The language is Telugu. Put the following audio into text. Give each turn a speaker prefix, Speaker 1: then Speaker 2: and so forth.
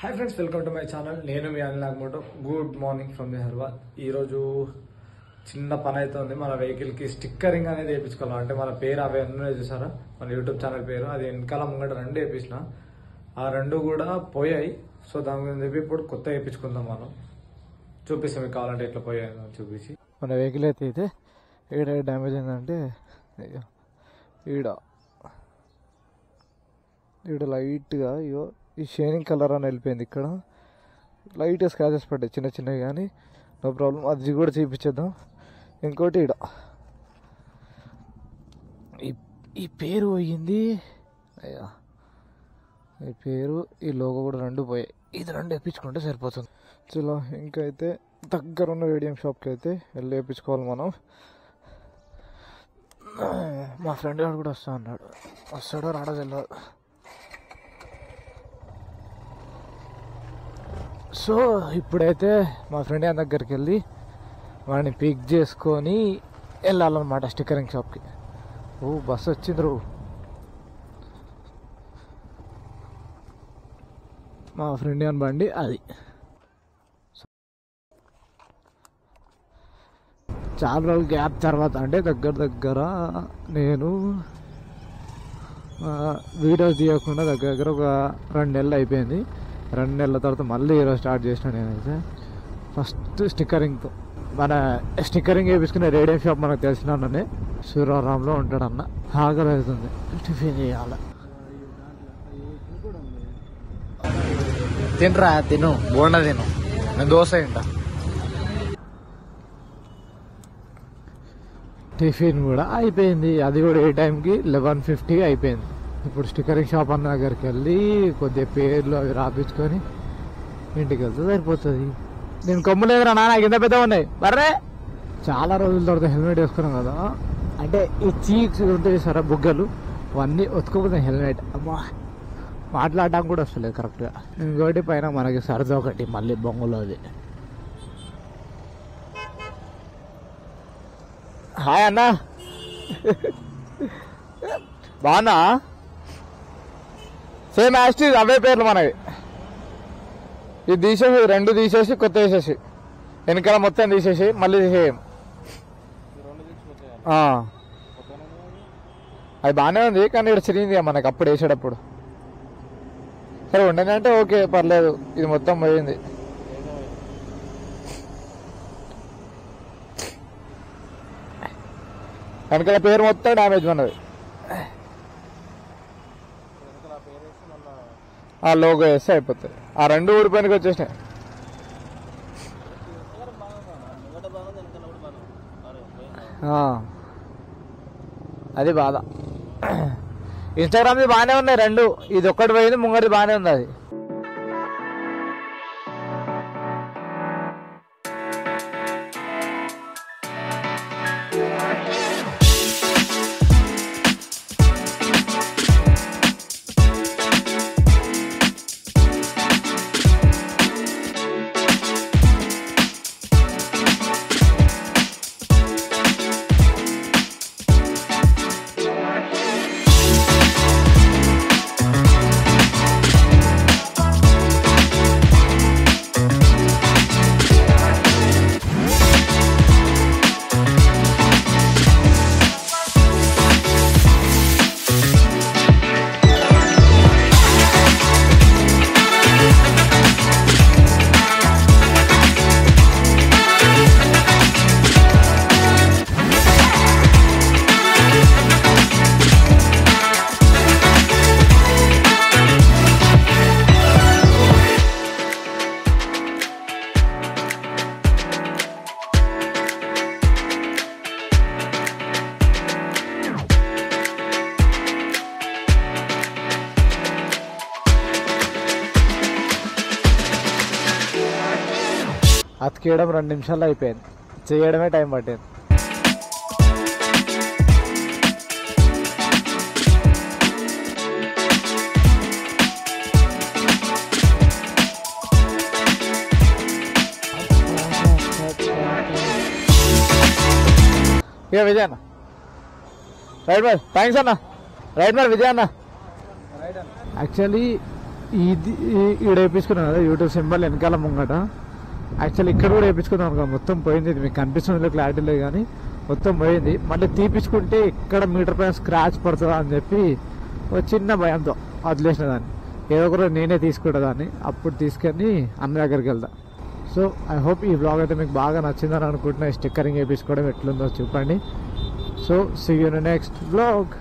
Speaker 1: Hi friends, welcome to my channel. నేను మీ Anil Nagamoto. Good morning from Hyderabad. ఈరోజు చిన్న పని అయితే ఉంది. మన వెహికల్కి స్టిక్కరింగ్ అనేది వేయించుకోవాలి. అంటే మన పేరు అవి అన్నీ చూసారా, మన యూట్యూబ్ ఛానల్ పేరు, అది వెనకాల ముంగట రెండు వేయించిన. ఆ రెండు కూడా పోయాయి. సో దాని గురించి చెప్పి ఇప్పుడు కొత్త వేయించుకుందాం. మనం చూపిస్తాం, మీకు కావాలంటే ఎట్లా పోయాయి చూపించి. మన వెహికల్ అయితే ఏడ డ్యామేజ్ అయిందంటే ఈడ లైట్గా ఇగో ఈ షైనింగ్ కలర్ అని వెళ్ళిపోయింది. ఇక్కడ లైట్గా స్క్రాచెస్ పడ్డాయి చిన్న చిన్నవి, కానీ నో ప్రాబ్లం, అది కూడా చూపించేద్దాం. ఇంకోటి ఈడ ఈ పేరు పోయింది. అయ్యా, ఈ పేరు ఈ లోగో కూడా రెండు పోయాయి. ఇది రెండు వేయించుకుంటే సరిపోతుంది. చలో ఇంకైతే దగ్గరున్న రేడియం షాప్కి అయితే వెళ్ళి వేయించుకోవాలి మనం. మా ఫ్రెండ్ గారు కూడా వస్తా అన్నాడు. వస్తాడో రాడో తెలియదు. సో ఇప్పుడైతే మా ఫ్రెండ్ గారి దగ్గరికి వెళ్ళి వాడిని పిక్ చేసుకొని వెళ్ళాలన్నమాట స్టిక్కరింగ్ షాప్కి. ఓ బస్సు వచ్చింది. మా ఫ్రెండ్ గారి బండి అది. చాలా రోజులు గ్యాప్ తర్వాత, అంటే దగ్గర నేను వీడియోస్ తీయకుండా దగ్గర ఒక 2 నెలలు అయిపోయింది. 2 నెలల తర్వాత మళ్ళీ ఈరోజు స్టార్ట్ చేసిన. నేనైతే ఫస్ట్ స్టిక్కరింగ్తో, మన స్టిక్కరింగ్ వేయించుకునే రేడియం షాప్ మనకు తెలిసిన అన్ననే సూరారాంలో ఉంటాడన్న. ఆకలి అవుతుంది, టిఫిన్ చేయాలి. తినరా, తిను బోండా తిను, నేను దోశ తింటా. టిఫిన్ కూడా అయిపోయింది. అది కూడా ఏ టైంకి 11:50 అయిపోయింది. ఇప్పుడు స్టిక్కరింగ్ షాప్ అన్న దగ్గరికి వెళ్ళి కొద్దిగా పేర్లు అవి రాపించుకొని ఇంటికి వెళ్తే సరిపోతుంది. నేను కొమ్ములేదురా నాన్న, కింద పెద్ద ఉన్నాయి బర్రే. చాలా రోజుల తర్వాత హెల్మెట్ వేసుకున్నాం కదా, అంటే ఈ చీక్స్ ఉంటాయి సరే, బుగ్గలు అవన్నీ ఒత్తుకోపోతాయి హెల్మెట్. అమ్మా, మాట్లాడడానికి కూడా వస్తలేదు కరెక్ట్గా. ఇంకోటి పైన మనకి సరదా ఒకటి మళ్ళీ బొంగులో. అది హాయ్ అన్న, బాగున్నా? సేమ్ యాస్టీజ్ అవే పేర్లు మనవి. ఇది తీసేసి, రెండు తీసేసి కొత్త వేసేసి, వెనకాల మొత్తం తీసేసి మళ్ళీ తీసేయం. అది బాగానే ఉంది, కానీ ఇక్కడ చిరిగింది మనకి అప్పుడు వేసేటప్పుడు. సరే ఉండని అంటే ఓకే, పర్లేదు. ఇది మొత్తం పోయింది. వెనకాల పేరు మొత్తం డ్యామేజ్ ఉన్నది. ఆ లోగో వేస్తే అయిపోతుంది. ఆ రెండు ఊడిపోయినకి వచ్చేసినాయి. అది బాధ. ఇన్స్టాగ్రామ్ది బాగానే ఉన్నాయి రెండు. ఇది ఒక్కటి పోయింది, ముంగడి బాగానే ఉంది. అది అతికేయడం 2 నిమిషాల్లో అయిపోయింది, చేయడమే టైం పట్టింది. ఇక విజయ్ అన్న, రైట్ బాయ్, థ్యాంక్స్ అన్న. రైట్ మరి విజయ్ అన్న. యాక్చువల్లీ ఇది ఈడ వేయించుకున్నాను కదా యూట్యూబ్ సింబల్ వెనకాల ముంగట. యాక్చువల్లీ ఇక్కడ కూడా వేయించుకుందాం అనుకో, మొత్తం పోయింది. ఇది మీకు కనిపిస్తుంది క్లారిటీ లేదు కానీ మొత్తం పోయింది. మళ్ళీ తీపించుకుంటే ఇక్కడ మీటర్ పైన స్క్రాచ్ పడుతుందా అని చెప్పి ఒక చిన్న భయంతో వదిలేసిన దాన్ని. ఏదో ఒకరు నేనే తీసుకుంటా దాన్ని, అప్పుడు తీసుకొని అన్న దగ్గరికి వెళ్తా. సో ఐ హోప్ ఈ బ్లాగ్ అయితే మీకు బాగా నచ్చిందని అనుకుంటున్నా. స్టిక్కరింగ్ వేయించుకోవడం ఎట్లుందో చూపండి. So see you in next blog.